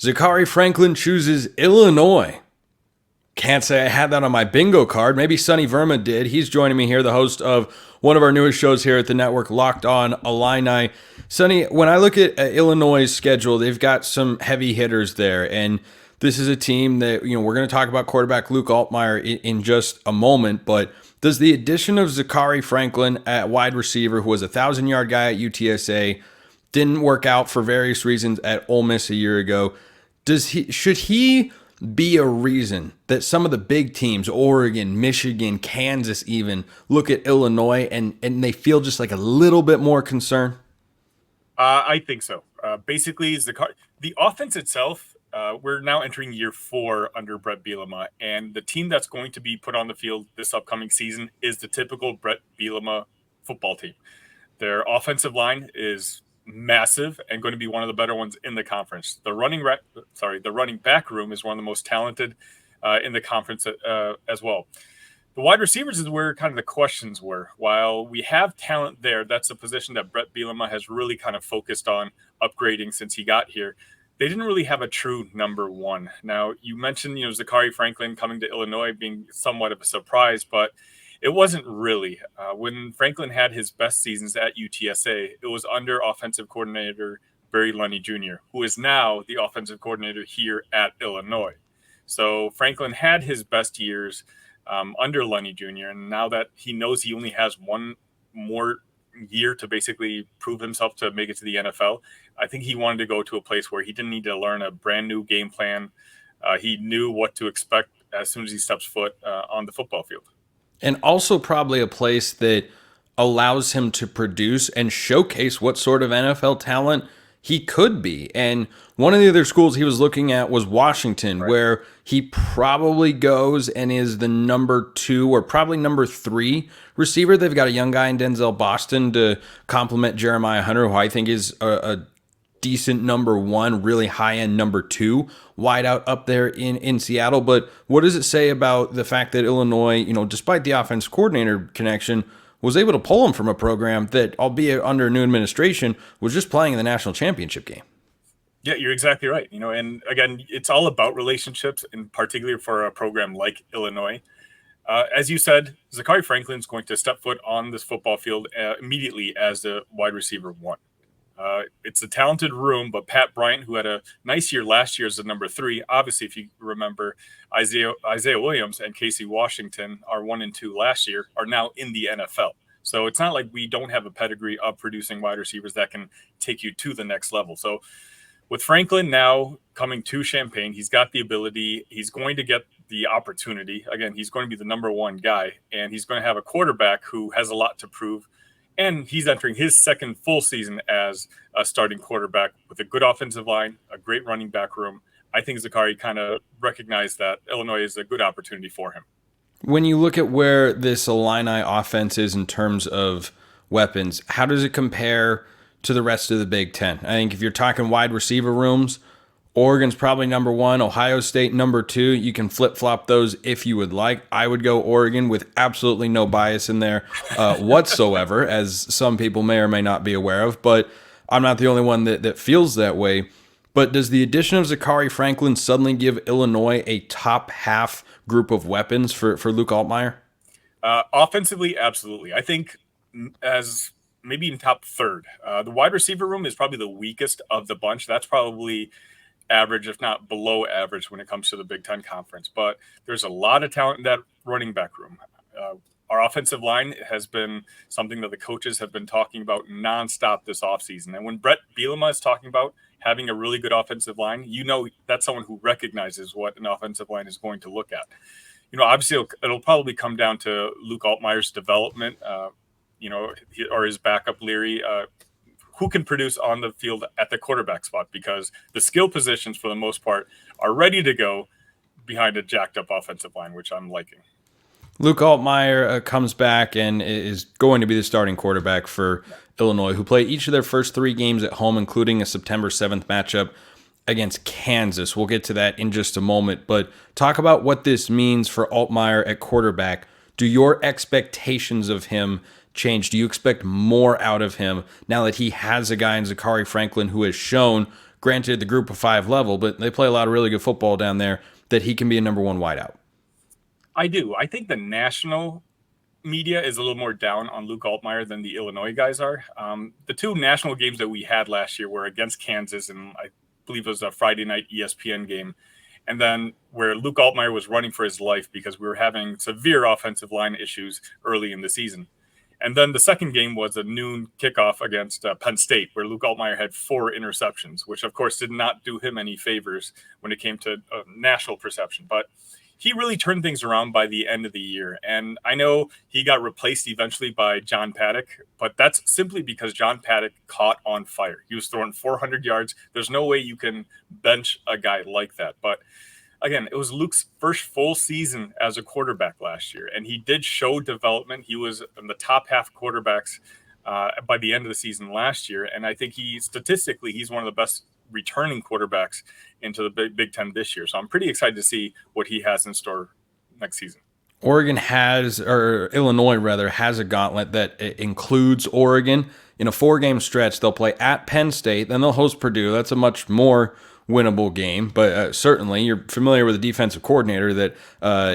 Zakhari Franklin chooses Illinois. Can't say I had that on my bingo card. Maybe Sunny Verma did. He's joining me here, the host of one of our newest shows here at the network, Locked On Illini. Sunny, when I look at Illinois' schedule, they've got some heavy hitters there, and this is a team that, we're going to talk about quarterback Luke Altmaier in just a moment, but does the addition of Zakhari Franklin at wide receiver, who was a 1,000-yard guy at UTSA, didn't work out for various reasons at Ole Miss a year ago, should he be a reason that some of the big teams, Oregon, Michigan, Kansas even, look at Illinois and they feel just like a little bit more concerned? I think so. Basically, the offense itself, we're now entering year 4 under Bret Bielema, and the team that's going to be put on the field this upcoming season is the typical Bret Bielema football team. Their offensive line is massive and going to be one of the better ones in the conference. The running back room is one of the most talented in the conference as well. The wide receivers is where kind of the questions were. While we have talent there, that's a position that Bret Bielema has really kind of focused on upgrading since he got here. They didn't really have a true number one. Now, you mentioned, Zakhari Franklin coming to Illinois being somewhat of a surprise, but it wasn't really. When Franklin had his best seasons at UTSA, it was under offensive coordinator Barry Lunny Jr., who is now the offensive coordinator here at Illinois. So Franklin had his best years under Lunny Jr., and now that he knows he only has one more year to basically prove himself to make it to the NFL, I think he wanted to go to a place where he didn't need to learn a brand new game plan. He knew what to expect as soon as he steps foot on the football field. And also probably a place that allows him to produce and showcase what sort of NFL talent he could be. And one of the other schools he was looking at was Washington, right, where he probably goes and is the number 2 or probably number 3 receiver. They've got a young guy in Denzel Boston to complement Jeremiah Hunter, who I think is a decent number 1, really high-end number 2 wideout up there in Seattle. But what does it say about the fact that Illinois, despite the offense coordinator connection, was able to pull him from a program that, albeit under a new administration, was just playing in the national championship game? Yeah, you're exactly right. And again, it's all about relationships, in particular for a program like Illinois. As you said, Zakhari Franklin is going to step foot on this football field immediately as the wide receiver 1. It's a talented room, but Pat Bryant, who had a nice year last year as the number 3, obviously, if you remember, Isaiah Williams and Casey Washington, our 1 and 2 last year, are now in the NFL. So it's not like we don't have a pedigree of producing wide receivers that can take you to the next level. So with Franklin now coming to Champaign, he's got the ability. He's going to get the opportunity. Again, he's going to be the number 1 guy, and he's going to have a quarterback who has a lot to prove. And he's entering his second full season as a starting quarterback with a good offensive line, a great running back room. I think Zakhari kind of recognized that Illinois is a good opportunity for him. When you look at where this Illini offense is in terms of weapons, how does it compare to the rest of the Big Ten? I think if you're talking wide receiver rooms, Oregon's probably number 1, Ohio State number 2. You can flip-flop those if you would like. I would go Oregon with absolutely no bias in there whatsoever, as some people may or may not be aware of, but I'm not the only one that feels that way. But does the addition of Zakhari Franklin suddenly give Illinois a top half group of weapons for Luke Altmaier? Offensively, absolutely. I think as maybe in top 3rd. The wide receiver room is probably the weakest of the bunch. That's probably average, if not below average, when it comes to the Big Ten Conference. But there's a lot of talent in that running back room. Our offensive line has been something that the coaches have been talking about nonstop this offseason. And when Bret Bielema is talking about having a really good offensive line, that's someone who recognizes what an offensive line is going to look at. Obviously, it'll probably come down to Luke Altmaier's development, or his backup, Leary, who can produce on the field at the quarterback spot, because the skill positions, for the most part, are ready to go behind a jacked-up offensive line, which I'm liking. Luke Altmaier comes back and is going to be the starting quarterback for Illinois, who play each of their first 3 games at home, including a September 7th matchup against Kansas. We'll get to that in just a moment, but talk about what this means for Altmaier at quarterback. Do your expectations of him change? Do you expect more out of him now that he has a guy in Zakhari Franklin who has shown granted the group of 5 level, but they play a lot of really good football down there, that he can be a number 1 wideout? I do. I think the national media is a little more down on Luke Altmaier than the Illinois guys are. The 2 national games that we had last year were against Kansas, and I believe it was a Friday night ESPN game, and then where Luke Altmaier was running for his life because we were having severe offensive line issues early in the season. And then the second game was a noon kickoff against Penn State, where Luke Altmaier had 4 interceptions, which of course did not do him any favors when it came to national perception. But he really turned things around by the end of the year. And I know he got replaced eventually by John Paddock, but that's simply because John Paddock caught on fire. He was throwing 400 yards. There's no way you can bench a guy like that. But again, it was Luke's first full season as a quarterback last year, and he did show development. He was in the top half quarterbacks by the end of the season last year, and I think statistically he's one of the best returning quarterbacks into the Big Ten this year. So I'm pretty excited to see what he has in store next season. Oregon has, or Illinois rather, has a gauntlet that includes Oregon. In a 4-game stretch, they'll play at Penn State, then they'll host Purdue. That's a much more winnable game, but certainly you're familiar with the defensive coordinator that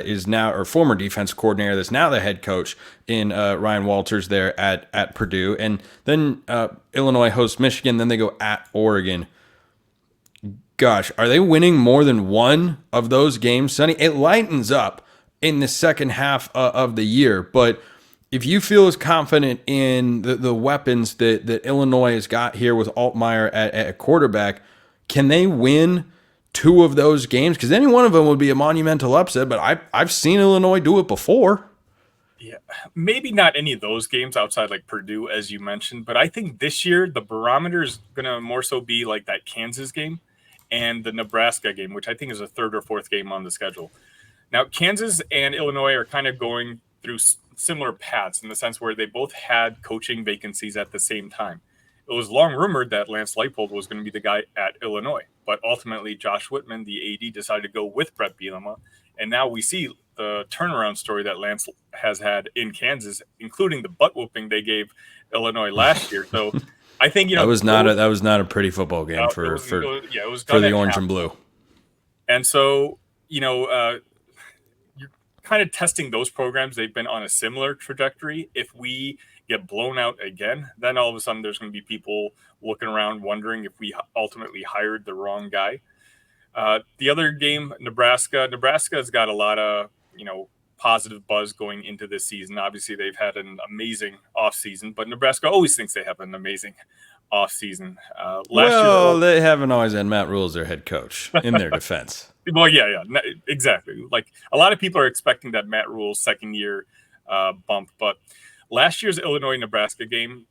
is now, or former defensive coordinator that's now the head coach in Ryan Walters there at Purdue. And then Illinois hosts Michigan, then they go at Oregon. Gosh, are they winning more than one of those games, Sonny? It lightens up in the second half of the year, but if you feel as confident in the weapons that Illinois has got here with Altmaier at quarterback, can they win 2 of those games? Because any one of them would be a monumental upset, but I've seen Illinois do it before. Yeah, maybe not any of those games outside like Purdue, as you mentioned, but I think this year the barometer is going to more so be like that Kansas game and the Nebraska game, which I think is a 3rd or 4th game on the schedule. Now, Kansas and Illinois are kind of going through similar paths in the sense where they both had coaching vacancies at the same time. It was long rumored that Lance Leipold was going to be the guy at Illinois, but ultimately Josh Whitman, the AD, decided to go with Bret Bielema, and now we see the turnaround story that Lance has had in Kansas, including the butt whooping they gave Illinois last year. So I think that was not a pretty football game for the orange and blue. And so you're kind of testing those programs. They've been on a similar trajectory. If we get blown out again, then all of a sudden there's going to be people looking around wondering if we ultimately hired the wrong guy. The other game, Nebraska's got a lot of positive buzz going into this season. Obviously, they've had an amazing offseason, but Nebraska always thinks they have an amazing offseason. They haven't always had Matt Rule as their head coach, in their defense. Well, yeah, exactly. Like a lot of people are expecting that Matt Rule's second year bump, but last year's Illinois-Nebraska game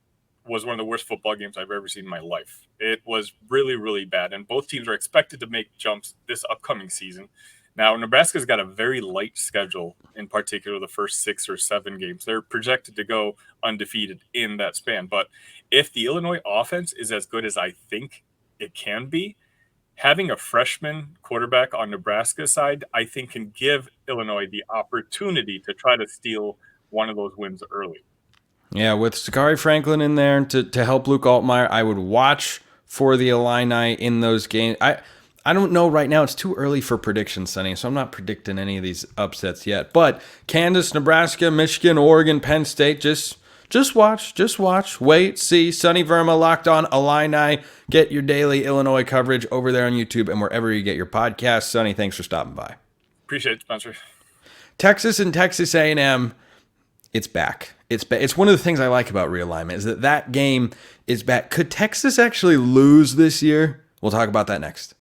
was one of the worst football games I've ever seen in my life. It was really, really bad, and both teams are expected to make jumps this upcoming season. Now, Nebraska's got a very light schedule, in particular the first 6 or 7 games. They're projected to go undefeated in that span. But if the Illinois offense is as good as I think it can be, having a freshman quarterback on Nebraska's side, I think can give Illinois the opportunity to try to steal one of those wins early. Yeah, with Zakhari Franklin in there to help Luke Altmaier, I would watch for the Illini in those games. I don't know right now. It's too early for predictions, Sonny, so I'm not predicting any of these upsets yet. But Kansas, Nebraska, Michigan, Oregon, Penn State, just watch, wait, see. Sunny Verma, Locked On Illini. Get your daily Illinois coverage over there on YouTube and wherever you get your podcasts. Sonny, thanks for stopping by. Appreciate it, Spencer. Texas and Texas A&M, it's back. It's one of the things I like about realignment is that game is back. Could Texas actually lose this year? We'll talk about that next.